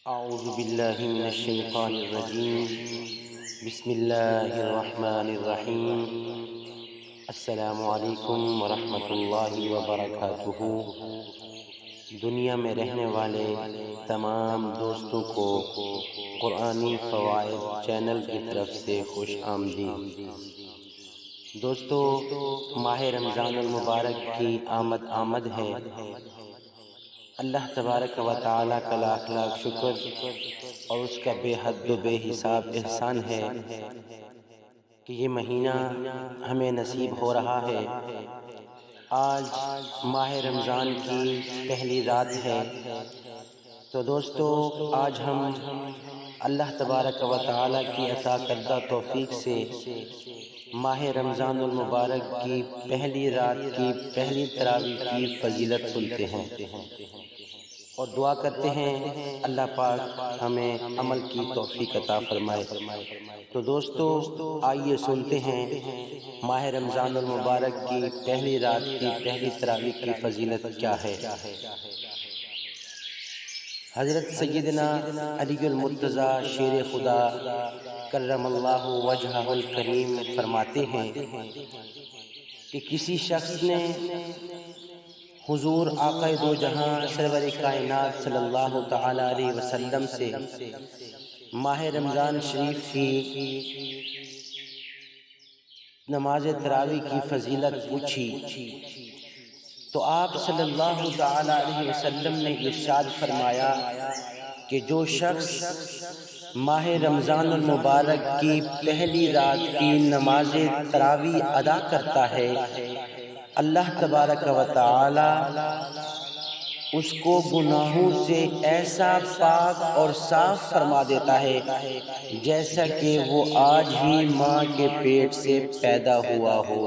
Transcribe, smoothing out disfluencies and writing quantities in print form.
اعوذ باللہ من الشیطان الرجیم بسم اللہ الرحمن الرحیم السلام علیکم ورحمۃ اللہ وبرکاتہ۔ دنیا میں رہنے والے تمام دوستوں کو قرآنی فوائد چینل کی طرف سے خوش آمدید۔ دوستو، ماہ رمضان المبارک کی آمد ہے۔ اللہ تبارک و تعالیٰ کا لاکھ لاکھ شکر اور اس کا بے حد و بے حساب احسان ہے کہ یہ مہینہ ہمیں نصیب ہو رہا ہے۔ آج ماہ رمضان کی پہلی رات ہے، تو دوستو آج ہم اللہ تبارک و تعالیٰ کی عطا کردہ توفیق سے ماہ رمضان المبارک کی پہلی رات کی پہلی تراویح کی فضیلت سنتے ہیں اور دعا کرتے ہیں اللہ پاک ہمیں عمل کی توفیق عطا فرمائے۔ تو دوستو آئیے سنتے ہیں ماہ رمضان المبارک کی پہلی رات کی پہلی تراویح کی فضیلت کیا ہے۔ حضرت سیدنا علی المرتضیٰ شیر خدا کرم اللہ وجہہ الکریم فرماتے ہیں کہ کسی شخص نے حضور آقا دو جہاں سرور کائنات صلی اللہ تعالی علیہ وسلم سے ماہ رمضان شریف کی نماز تراویح کی فضیلت پوچھی تو آپ صلی اللہ تعالی علیہ وسلم نے ارشاد فرمایا کہ جو شخص ماہ رمضان المبارک کی پہلی رات کی نماز تراویح ادا کرتا ہے، اللہ تبارک و تعالی اس کو گناہوں سے ایسا پاک اور صاف فرما دیتا ہے جیسا کہ وہ آج ہی ماں کے پیٹ سے پیدا ہوا ہو۔